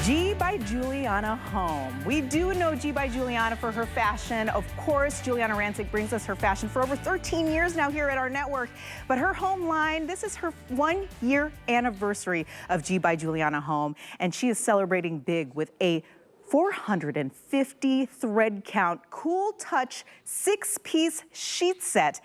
G by Giuliana Home. We do know G by Giuliana for her fashion. Of course, Giuliana Rancic brings us her fashion for over 13 years now here at our network. But her home line, this is her 1-year anniversary of G by Giuliana Home. And she is celebrating big with a 450 thread count, cool touch, 6-piece sheet set.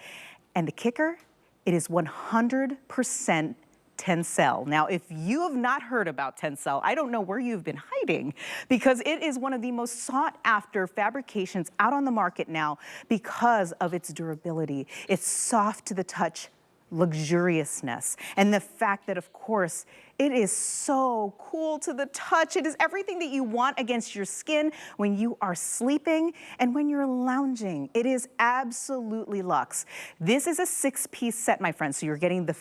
And the kicker, it is 100% Tencel. Now, if you have not heard about Tencel, I don't know where you've been hiding, because it is one of the most sought after fabrications out on the market now because of its durability. It's soft to the touch, luxuriousness, and the fact that, of course, it is so cool to the touch. It is everything that you want against your skin when you are sleeping and when you're lounging. It is absolutely luxe. This is a 6-piece set, my friends, so you're getting the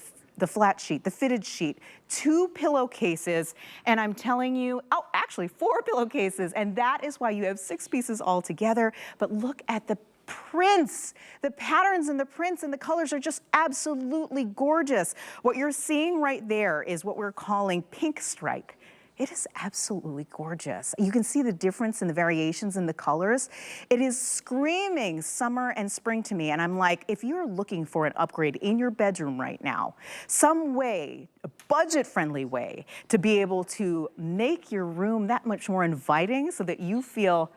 flat sheet, the fitted sheet, 2 pillowcases, and I'm telling you, oh, actually 4 pillowcases, and that is why you have 6 pieces all together. But look at the prints. The patterns and the prints and the colors are just absolutely gorgeous. What you're seeing right there is what we're calling pink stripe. It is absolutely gorgeous. You can see the difference in the variations in the colors. It is screaming summer and spring to me. And I'm like, if you're looking for an upgrade in your bedroom right now, some way, a budget-friendly way to be able to make your room that much more inviting so that you feel,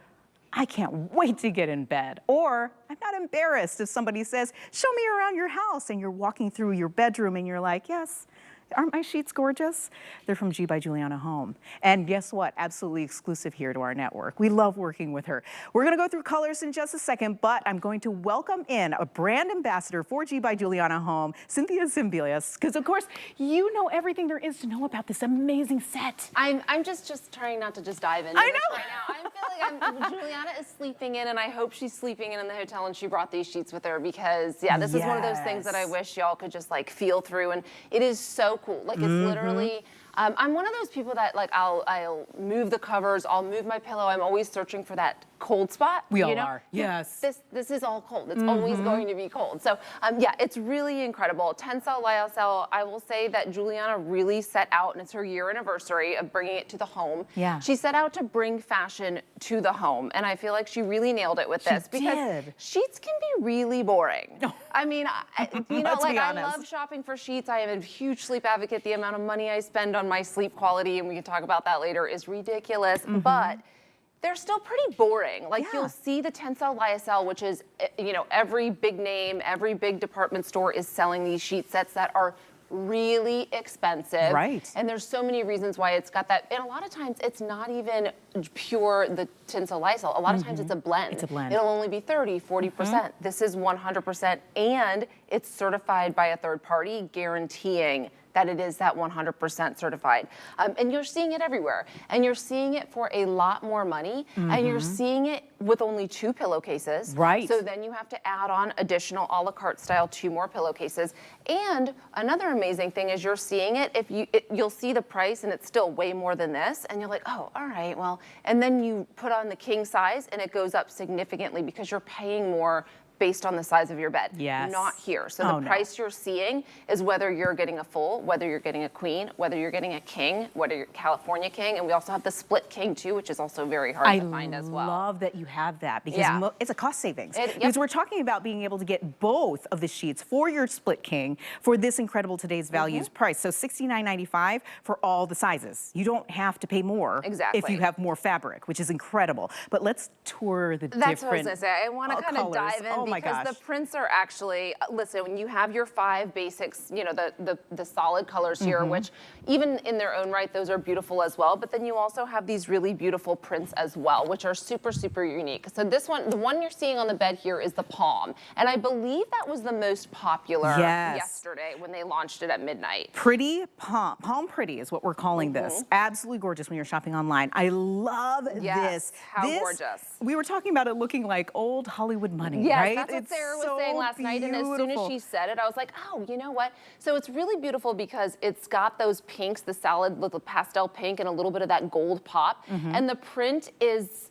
I can't wait to get in bed. Or I'm not embarrassed if somebody says, show me around your house, and you're walking through your bedroom and you're like, yes, aren't my sheets gorgeous? They're from G by Giuliana Home. And guess what? Absolutely exclusive here to our network. We love working with her. We're gonna go through colors in just a second, but I'm going to welcome in a brand ambassador for G by Giuliana Home, Cynthia Zimbilius, because of course, you know everything there is to know about this amazing set. I'm just trying not to just dive into I this know. right now. I'm feeling Giuliana is sleeping in, and I hope she's sleeping in the hotel and she brought these sheets with her, because yeah, this is one of those things that I wish y'all could just like feel through, and it is so cool. Like it's literally, I'm one of those people that like I'll move the covers, I'll move my pillow. I'm always searching for that cold spot. We all are, yes. This is all cold. It's always going to be cold. So yeah, it's really incredible. Tencel, lyocell, I will say that Giuliana really set out, and it's her year anniversary of bringing it to the home. Yeah. She set out to bring fashion to the home, and I feel like she really nailed it with this, because sheets can be really boring. I mean, you know, like I love shopping for sheets. I am a huge sleep advocate. The amount of money I spend on my sleep quality, and we can talk about that later, is ridiculous. But they're still pretty boring. Like you'll see the Tencel lyocell, which is, you know, every big name, every big department store is selling these sheet sets that are really expensive. Right. And there's so many reasons why it's got that. And a lot of times it's not even pure the Tencel lyocell. A lot of times it's a blend. It's a blend. It'll only be 30, 40%. This is 100%, and it's certified by a third party, guaranteeing that it is that 100% certified. And you're seeing it everywhere. And you're seeing it for a lot more money. And you're seeing it with only 2 pillowcases. Right. So then you have to add on additional a la carte style 2 more pillowcases. And another amazing thing is you're seeing it, if you'll see the price and it's still way more than this. And you're like, oh, all right, well, and then you put on the king size and it goes up significantly because you're paying more based on the size of your bed. Yes. Not here. So the price you're seeing is whether you're getting a full, whether you're getting a queen, whether you're getting a king, whether you're California king, and we also have the split king too, which is also very hard to find as well. I love that you have that, because it's a cost savings. Because we're talking about being able to get both of the sheets for your split king for this incredible today's values price. So $69.95 for all the sizes. You don't have to pay more if you have more fabric, which is incredible. But let's tour the different That's what I was gonna say. I want to kind of dive in because the prints are actually, listen, when you have your 5 basics, you know, the solid colors here, which even in their own right, those are beautiful as well. But then you also have these really beautiful prints as well, which are super, super unique. So this one, the one you're seeing on the bed here is the palm. And I believe that was the most popular yesterday when they launched it at midnight. Pretty palm. Palm pretty is what we're calling this. Absolutely gorgeous when you're shopping online. I love this. How gorgeous. We were talking about it looking like old Hollywood money, right? That's what Sarah was saying last night, and as soon as she said it, I was like, oh, you know what? So it's really beautiful because it's got those pinks, the solid little pastel pink and a little bit of that gold pop, and the print is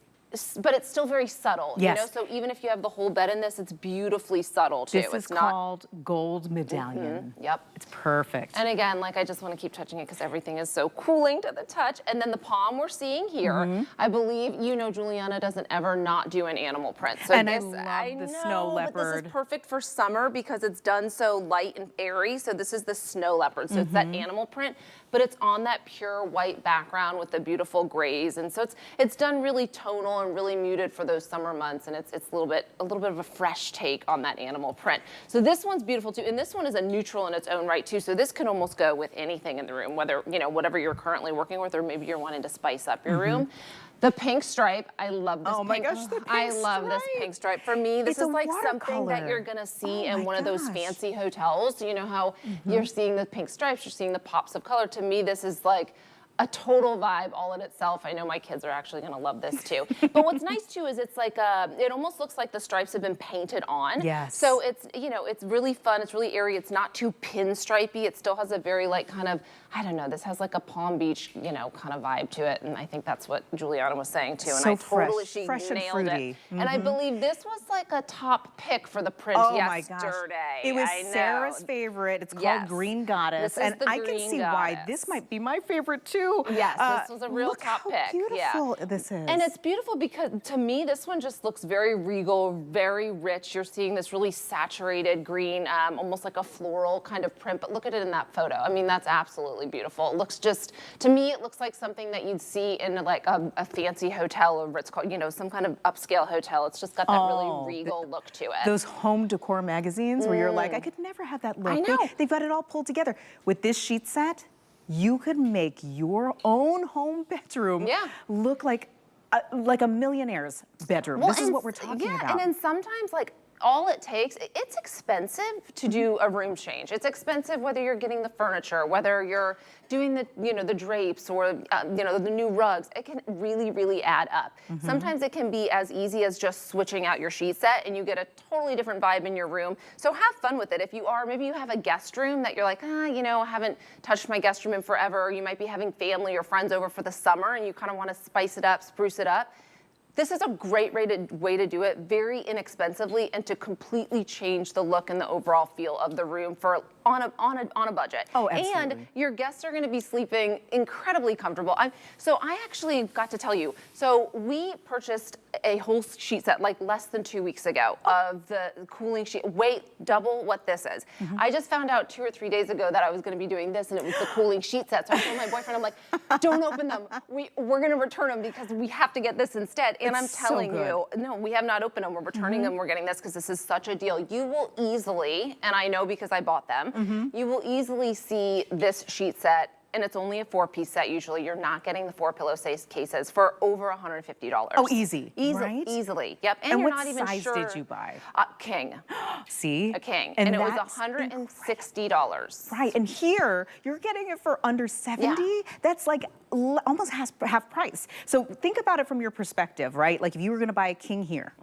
but it's still very subtle, yes. you know? So even if you have the whole bed in this, it's beautifully subtle too. This is called Gold Medallion. Yep. It's perfect. And again, like I just want to keep touching it because everything is so cooling to the touch. And then the palm we're seeing here, I believe, you know, Giuliana doesn't ever not do an animal print. So and this, I love the snow leopard. But this is perfect for summer because it's done so light and airy. So this is the snow leopard. So it's that animal print, but it's on that pure white background with the beautiful grays. And so it's done really tonal and really muted for those summer months, and it's a little bit of a fresh take on that animal print. So this one's beautiful too, and this one is a neutral in its own right too. So this can almost go with anything in the room, whether, you know, whatever you're currently working with, or maybe you're wanting to spice up your room. The pink stripe, I love this. Oh my gosh, the pink I love this pink stripe. For me, this is like something that you're gonna see in one of those fancy hotels. You know how you're seeing the pink stripes, you're seeing the pops of color. To me, this is like a total vibe all in itself. I know my kids are actually gonna love this too. But what's nice too is it's like, it almost looks like the stripes have been painted on. Yes. So it's, you know, it's really fun, it's really airy, it's not too pinstripey, it still has a very like kind of, I don't know, this has like a Palm Beach, you know, kind of vibe to it. And I think that's what Giuliana was saying too. And so I totally, she fresh nailed and it. fruity. And I believe this was like a top pick for the print yesterday. My gosh. It was Sarah's favorite. It's called Green Goddess. And I can see why this might be my favorite too. Yes, this was a real top pick. Beautiful this is. And it's beautiful because to me, this one just looks very regal, very rich. You're seeing this really saturated green, almost like a floral kind of print, but look at it in that photo. I mean, that's absolutely beautiful. It looks just, to me, it looks like something that you'd see in like a fancy hotel, or it's called, you know, some kind of upscale hotel. It's just got that really regal look to it. Those home decor magazines where you're like, I could never have that look. I know. They've got it all pulled together. With this sheet set, you could make your own home bedroom look like a millionaire's bedroom. This is what we're talking about. And then sometimes, like, all it takes, it's expensive to do a room change. It's expensive whether you're getting the furniture, whether you're doing the, you know, the drapes or, you know, the new rugs. It can really, really add up. Sometimes it can be as easy as just switching out your sheet set and you get a totally different vibe in your room. So have fun with it. If you are, maybe you have a guest room that you're like, you know, I haven't touched my guest room in forever. Or you might be having family or friends over for the summer and you kind of want to spice it up, spruce it up. This is a great way to do it, very inexpensively, and to completely change the look and the overall feel of the room for on a budget. Oh, absolutely. And your guests are going to be sleeping incredibly comfortable. So I actually got to tell you. So we purchased a whole sheet set like less than 2 weeks ago of the cooling sheet. Wait, double what this is. I just found out 2 or 3 days ago that I was going to be doing this, and it was the cooling sheet set. So I told my boyfriend, I'm like, don't open them. We're going to return them because we have to get this instead. And I'm telling you, no, we have not opened them. We're returning them. We're getting this because this is such a deal. You will easily, and I know because I bought them, you will easily see this sheet set, and it's only a 4-piece set usually. You're not getting the 4 cases for over $150. Oh, easy. Right? Easily. Yep. And you're what not even size sure. did you buy? King. See? A king. And it was $160. Right. And here, you're getting it for under $70. That's like almost half price. So think about it from your perspective, right? Like if you were going to buy a king here,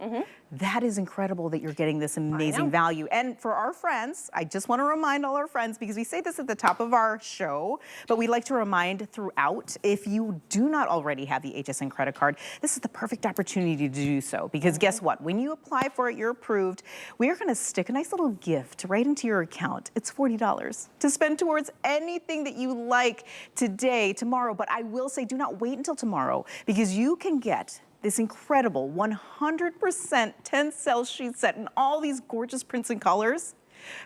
that is incredible that you're getting this amazing value. And for our friends, I just want to remind all our friends, because we say this at the top of our show, but we like to remind throughout, if you do not already have the HSN credit card, this is the perfect opportunity to do so. Because guess what? When you apply for it, you're approved. We are going to stick a nice little gift right into your account. It's $40 to spend towards anything that you like today, tomorrow. But I will say, do not wait until tomorrow, because you can get this incredible 100% Tencel sheet set in all these gorgeous prints and colors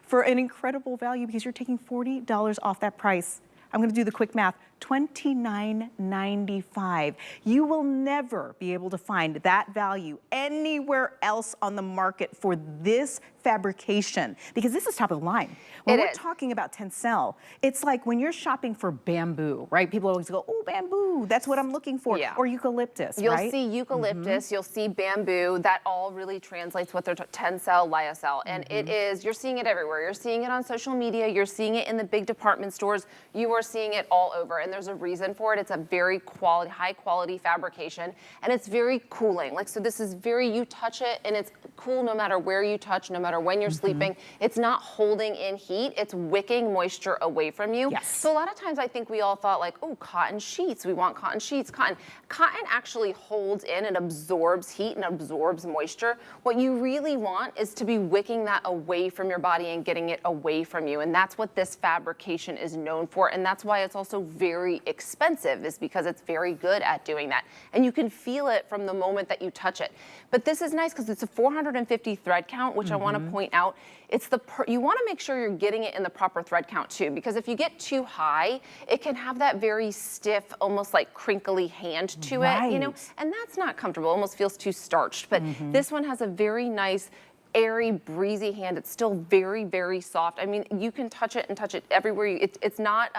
for an incredible value, because you're taking $40 off that price. I'm going to do the quick math. $29.95. You will never be able to find that value anywhere else on the market for this fabrication, because this is top of the line. When we're talking about Tencel, it's like when you're shopping for bamboo, right? People always go, oh, bamboo, that's what I'm looking for. Or eucalyptus, You'll right? see eucalyptus, you'll see bamboo. That all really translates what they're Tencel, lyocell. And it is, you're seeing it everywhere. You're seeing it on social media. You're seeing it in the big department stores. You are seeing it all over, and there's a reason for it. It's a very high quality fabrication, and it's very cooling. Like, so this is very, you touch it and it's cool no matter where you touch, no matter when you're sleeping. It's not holding in heat, it's wicking moisture away from you. Yes. So a lot of times I think we all thought like, oh, cotton sheets, we want cotton sheets. Cotton actually holds in and absorbs heat and absorbs moisture. What you really want is to be wicking that away from your body and getting it away from you. And that's what this fabrication is known for. And that's why it's also very expensive, is because it's very good at doing that. And you can feel it from the moment that you touch it. But this is nice because it's a 450 thread count, which I want to point out. It's you want to make sure you're getting it in the proper thread count too, because if you get too high, it can have that very stiff, almost like crinkly hand to it, you know, and that's not comfortable. It almost feels too starched. But this one has a very nice, airy, breezy hand. It's still very, very soft. I mean, you can touch it and touch it everywhere. It's not.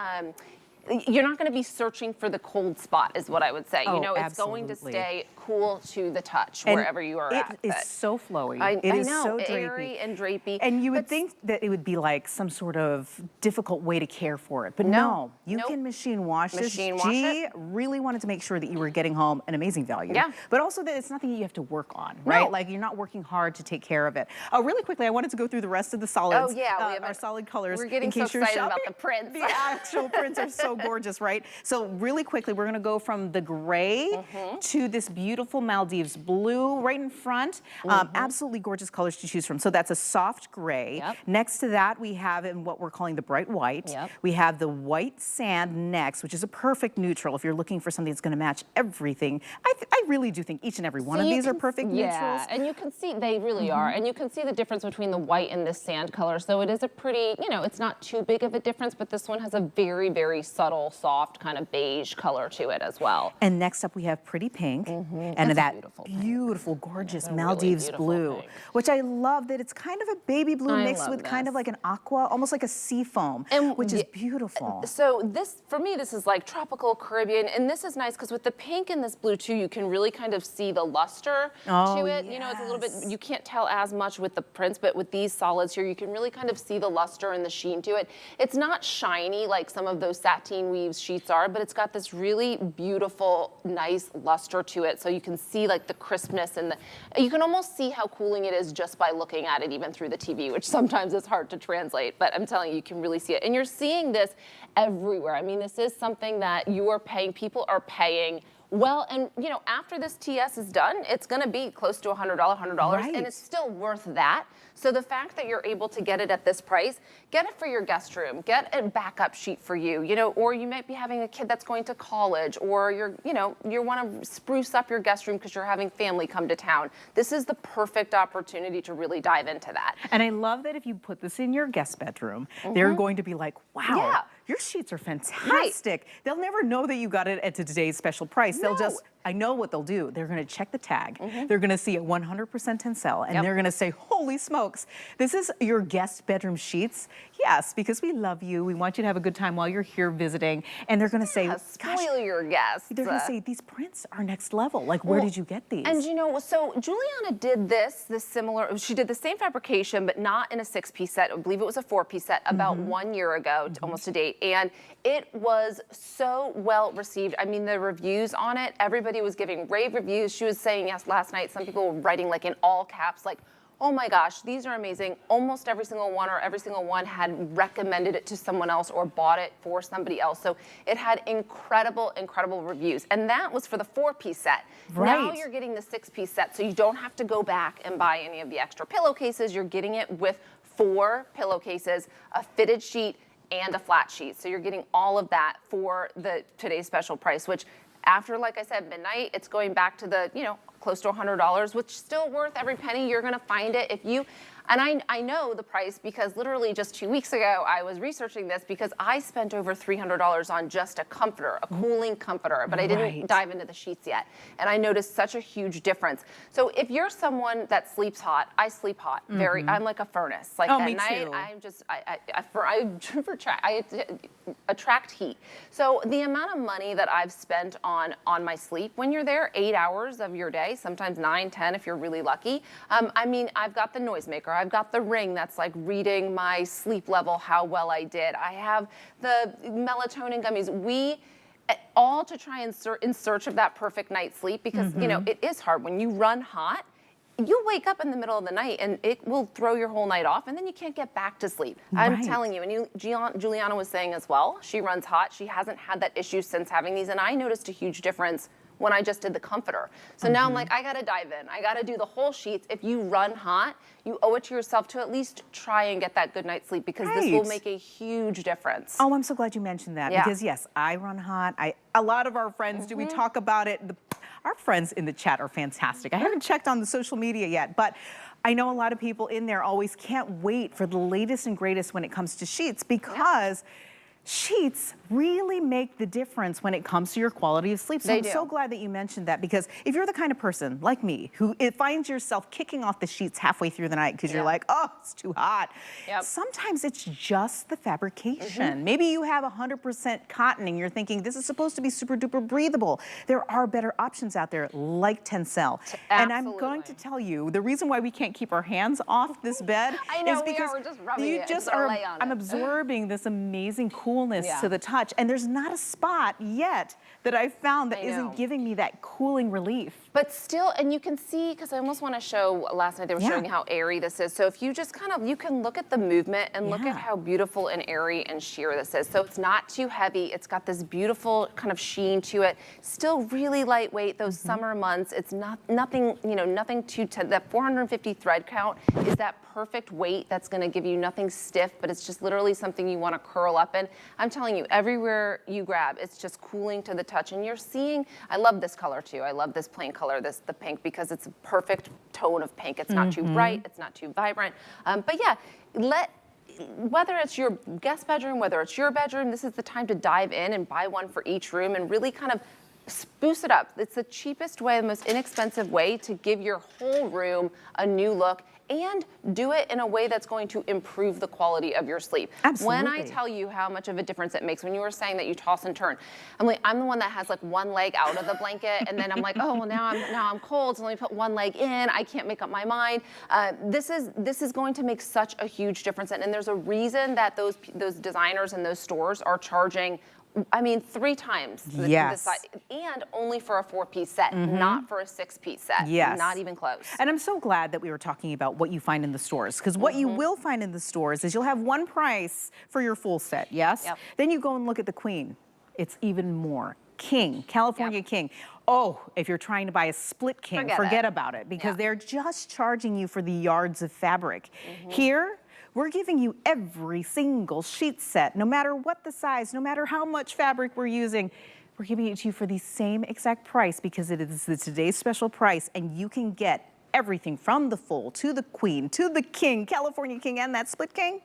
You're not going to be searching for the cold spot, is what I would say. You know, it's going to stay cool to the touch wherever you are at. It is so flowy. I is know, so drapey. Airy and drapey. And you would think that it would be like some sort of difficult way to care for it, but no, you can machine wash this. G really wanted to make sure that you were getting home an amazing value, but also that it's nothing you have to work on, right? Like, you're not working hard to take care of it. Really quickly, I wanted to go through the rest of the solids. Oh yeah, we have our solid colors. We're getting so excited about the prints. The actual prints are so gorgeous, right? So really quickly, we're gonna go from the gray to this beautiful Maldives blue right in front. Absolutely gorgeous colors to choose from. So that's a soft gray. Next to that, we have in what we're calling the bright white. We have the white sand next, which is a perfect neutral if you're looking for something that's gonna match everything. I really do think each and every one of these are perfect neutrals. Yeah, and you can see, they really are. And you can see the difference between the white and this sand color. So it is a pretty, you know, it's not too big of a difference, but this one has a very, very subtle, soft kind of beige color to it as well. And next up we have pretty pink, and that beautiful, gorgeous Maldives blue, which I love that it's kind of a baby blue mixed with kind of like an aqua, almost like a sea foam, which is beautiful. So this, for me, this is like tropical Caribbean, and this is nice because with the pink and this blue too, you can really kind of see the luster to it. You know, it's a little bit, you can't tell as much with the prints, but with these solids here, you can really kind of see the luster and the sheen to it. It's not shiny like some of those sateen weaves sheets are, but it's got this really beautiful, nice luster to it. So you can see like the crispness and you can almost see how cooling it is just by looking at it, even through the TV, which sometimes is hard to translate, but I'm telling you, you can really see it. And you're seeing this everywhere. I mean, this is something that you are paying, people are paying well, and you know, after this TS is done, it's gonna be close to $100, and it's still worth that. So the fact that you're able to get it at this price, get it for your guest room, get a backup sheet for you, you know, or you might be having a kid that's going to college, or you want to spruce up your guest room because you're having family come to town. This is the perfect opportunity to really dive into that. And I love that if you put this in your guest bedroom, they're going to be like, wow, your sheets are fantastic. They'll never know that you got it at today's special price. They'll just, I know what they'll do. They're going to check the tag. They're going to see a 100% Tencel, and they're going to say, holy smokes, this is your guest bedroom sheets? Yes, because we love you. We want you to have a good time while you're here visiting. And they're going to say, spoil your guests. They're going to say, these prints are next level. Like, where did you get these? And you know, so Giuliana did this similar, she did the same fabrication, but not in a 6-piece set. I believe it was a 4-piece set about 1 year ago, almost to date. And it was so well received. I mean, the reviews on it, everybody was giving rave reviews. She was saying, yes, last night, some people were writing like in all caps, like, oh my gosh, these are amazing. Almost every single one or every single one had recommended it to someone else or bought it for somebody else. So it had incredible, incredible reviews. And that was for the 4-piece set. Now you're getting the 6-piece set, so you don't have to go back and buy any of the extra pillowcases. You're getting it with 4 pillowcases, a fitted sheet, and a flat sheet. So you're getting all of that for today's special price, which after, like I said, midnight, it's going back to the, you know, close to $100, which is still worth every penny. You're gonna find it if you, and I know the price because literally just 2 weeks ago, I was researching this because I spent over $300 on just a comforter, a cooling comforter, but I didn't dive into the sheets yet. And I noticed such a huge difference. So if you're someone that sleeps hot, I sleep hot, I'm like a furnace. Like at night, I'm just, I attract heat. So the amount of money that I've spent on my sleep, when you're there 8 hours of your day, sometimes 9, 10 if you're really lucky. I mean, I've got the noisemaker, I've got the ring that's like reading my sleep level, how well I did. I have the melatonin gummies. All to try and in search of that perfect night's sleep, because you know, it is hard when you run hot. You wake up in the middle of the night and it will throw your whole night off, and then you can't get back to sleep. I'm telling you, and Giuliana was saying as well, she runs hot. She hasn't had that issue since having these, and I noticed a huge difference when I just did the comforter. So now I'm like, I gotta dive in. I gotta do the whole sheets. If you run hot, you owe it to yourself to at least try and get that good night's sleep, because this will make a huge difference. Oh, I'm so glad you mentioned that, because yes, I run hot. A lot of our friends do. We talk about it. Our friends in the chat are fantastic. I haven't checked on the social media yet, but I know a lot of people in there always can't wait for the latest and greatest when it comes to sheets, because sheets really make the difference when it comes to your quality of sleep. So I'm so glad that you mentioned that, because if you're the kind of person like me who finds yourself kicking off the sheets halfway through the night because you're like, oh, it's too hot. Sometimes it's just the fabrication. Maybe you have 100% cotton and you're thinking this is supposed to be super duper breathable. There are better options out there like Tencel. And I'm going to tell you, the reason why we can't keep our hands off this bed is because we're just rubbing it. I'm absorbing this amazing coolness to the touch, and there's not a spot yet that I've found that isn't giving me that cooling relief. But still, and you can see, because I almost want to show, last night they were showing how airy this is. So if you just kind of, you can look at the movement and look at how beautiful and airy and sheer this is. So it's not too heavy. It's got this beautiful kind of sheen to it. Still really lightweight. Those summer months, it's nothing, you know, nothing too, that 450 thread count is that perfect weight that's going to give you nothing stiff, but it's just literally something you want to curl up in. I'm telling you, everywhere you grab, it's just cooling to the touch. And you're seeing, I love this color too. I love this plain color, the pink, because it's a perfect tone of pink. It's not too bright, it's not too vibrant. But yeah, whether it's your guest bedroom, whether it's your bedroom, this is the time to dive in and buy one for each room and really kind of spruce it up. It's the cheapest way, the most inexpensive way to give your whole room a new look, and do it in a way that's going to improve the quality of your sleep. Absolutely. When I tell you how much of a difference it makes, when you were saying that you toss and turn, I'm the one that has like one leg out of the blanket, and then I'm like, oh, well, now I'm cold, so let me put one leg in. I can't make up my mind. This is going to make such a huge difference, and there's a reason that those designers and those stores are charging, I mean, 3 times the size, and only for a 4-piece set, not for a 6-piece set. Not even close. And I'm so glad that we were talking about what you find in the stores, because what you will find in the stores is you'll have one price for your full set, Then you go and look at the queen. It's even more. King, California King. Oh, if you're trying to buy a split king, forget about it, because they're just charging you for the yards of fabric. Here, we're giving you every single sheet set, no matter what the size, no matter how much fabric we're using. We're giving it to you for the same exact price, because it is today's special price, and you can get everything from the full to the queen to the king, California King, and that split king.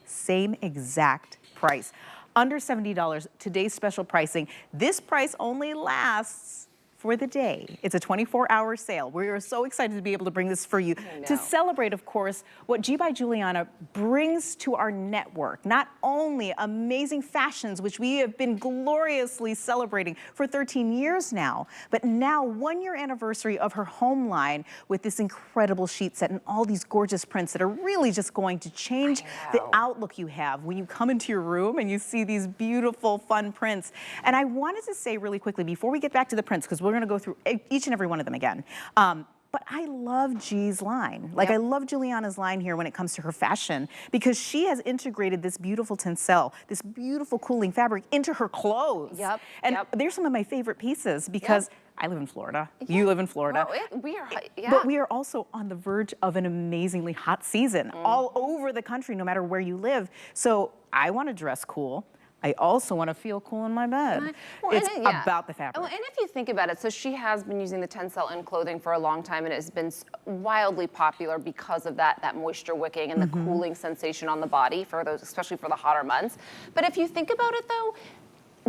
Same exact price. Under $70, today's special pricing. This price only lasts for the day. It's a 24-hour sale. We are so excited to be able to bring this for you to celebrate, of course, what G by Giuliana brings to our network. Not only amazing fashions, which we have been gloriously celebrating for 13 years now, but now 1-year anniversary of her home line with this incredible sheet set and all these gorgeous prints that are really just going to change the outlook you have when you come into your room and you see these beautiful, fun prints. And I wanted to say really quickly, before we get back to the prints, because we're going to go through each and every one of them again. But I love G's line. Like, I love Giuliana's line here when it comes to her fashion, because she has integrated this beautiful Tencel, this beautiful cooling fabric into her clothes. And they're some of my favorite pieces, because I live in Florida. You live in Florida. But we are also on the verge of an amazingly hot season all over the country, no matter where you live. So I want to dress cool. I also want to feel cool in my bed. It's about the fabric. And if you think about it, so she has been using the Tencel in clothing for a long time, and it has been wildly popular because of that moisture wicking and the cooling sensation on the body for those, especially for the hotter months. But if you think about it though,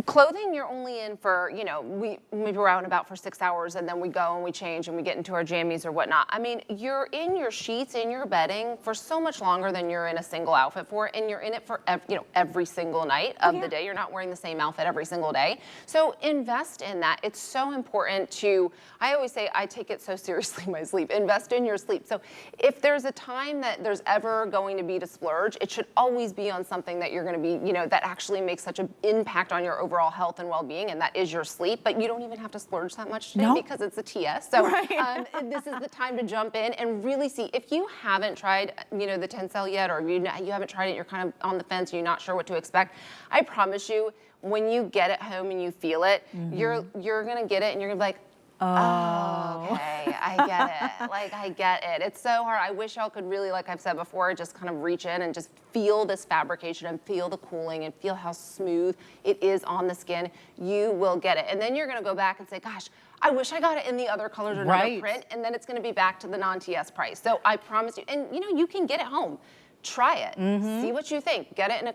Clothing, you're only in for, maybe we're out and about for 6 hours and then we go and we change and we get into our jammies or whatnot. I mean, you're in your sheets, in your bedding for so much longer than you're in a single outfit for, and you're in it for, every single night of the day. You're not wearing the same outfit every single day. So invest in that. It's so important to, I always say, I take it so seriously, my sleep. Invest in your sleep. So if there's a time that there's ever going to be to splurge, it should always be on something that you're going to be, that actually makes such an impact on your overall health and well-being, and that is your sleep. But you don't even have to splurge that much today because it's a TS. So this is the time to jump in and really see. If you haven't tried, the Tencel yet, or you haven't tried it, you're kind of on the fence, you're not sure what to expect, I promise you, when you get it home and you feel it, you're gonna get it and you're gonna be like, oh, okay, I get it. Like, I get it. It's so hard. I wish y'all could really, like I've said before, just kind of reach in and just feel this fabrication and feel the cooling and feel how smooth it is on the skin. You will get it. And then you're going to go back and say, gosh, I wish I got it in the other colors or another print. And then it's going to be back to the non-TS price. So I promise you, and you can get it home. Try it. See what you think. Get it in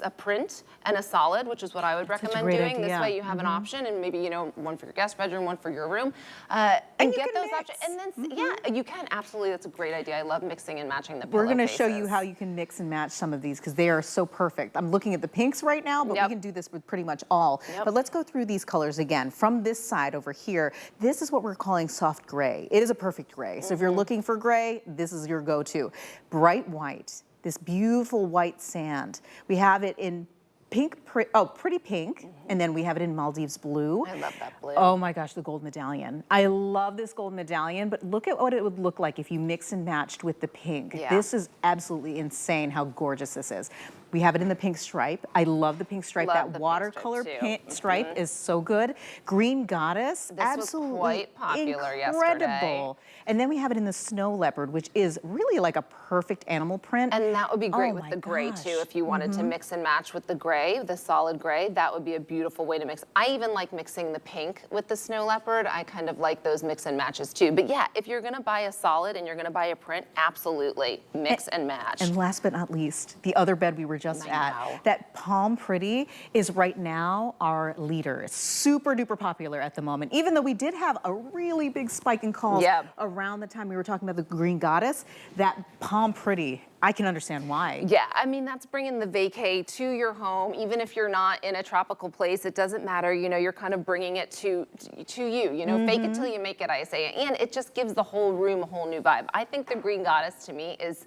a print and a solid, which is what I would recommend doing. This way you have an option, and maybe one for your guest bedroom, one for your room, and get those options. And then yeah, you can absolutely. That's a great idea. I love mixing and matching the pillowcases. We're going to show you how you can mix and match some of these because they are so perfect. I'm looking at the pinks right now, but we can do this with pretty much all. But let's go through these colors again. From this side over here, this is what we're calling soft gray. It is a perfect gray. So if you're looking for gray, this is your go-to. Bright white, this beautiful white sand. We have it in pink, pretty pink, and then we have it in Maldives blue. I love that blue. Oh my gosh, the gold medallion. I love this gold medallion, but look at what it would look like if you mix and matched with the pink. This is absolutely insane how gorgeous this is. We have it in the pink stripe. I love the pink stripe. That watercolor pink stripe is so good. Green goddess, absolutely was quite popular incredible. Yesterday. And then we have it in the snow leopard, which is really like a perfect animal print. And that would be great with the gray too. If you wanted to mix and match with the gray, the solid gray, that would be a beautiful way to mix. I even like mixing the pink with the snow leopard. I kind of like those mix and matches too. But yeah, if you're gonna buy a solid and you're gonna buy a print, absolutely mix and match. And last but not least, the other bed we were just at, that Palm Pretty is right now our leader. It's super duper popular at the moment. Even though we did have a really big spike in calls around the time we were talking about the Green Goddess, that Palm Pretty, I can understand why. Yeah, I mean, that's bringing the vacay to your home. Even if you're not in a tropical place, it doesn't matter. You're kind of bringing it to you. Fake it till you make it, I say. And it just gives the whole room a whole new vibe. I think the Green Goddess to me is,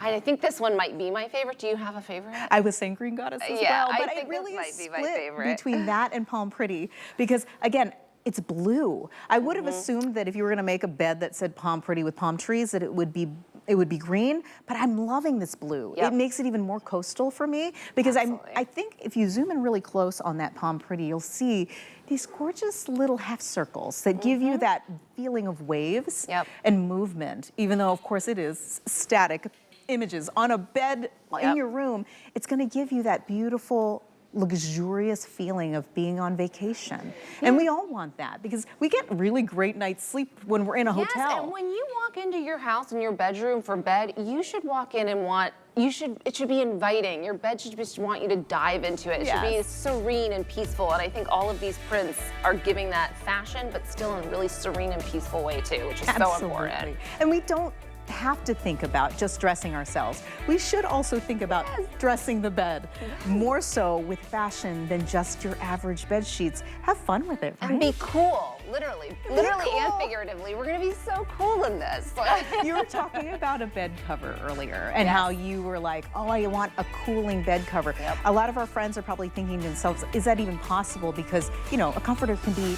I think this one might be my favorite. Do you have a favorite? I was saying Green Goddess as well, but I really might be my favorite between that and Palm Pretty because, again, it's blue. I would have assumed that if you were going to make a bed that said Palm Pretty with palm trees, that it would be green, but I'm loving this blue. It makes it even more coastal for me because I think if you zoom in really close on that Palm Pretty, you'll see these gorgeous little half circles that give you that feeling of waves and movement, even though, of course, it is static images on a bed in your room. It's going to give you that beautiful, luxurious feeling of being on vacation. And we all want that because we get really great night's sleep when we're in a hotel. And when you walk into your house and your bedroom for bed, you should walk in and it should be inviting. Your bed should just want you to dive into it. It should be serene and peaceful. And I think all of these prints are giving that fashion, but still in a really serene and peaceful way too, which is so important. And we don't have to think about just dressing ourselves. We should also think about dressing the bed, more so with fashion than just your average bed sheets. Have fun with it, right? And be cool, literally and figuratively. We're gonna be so cool in this. You were talking about a bed cover earlier and how you were like, oh, I want a cooling bed cover. A lot of our friends are probably thinking to themselves, is that even possible? Because, a comforter can be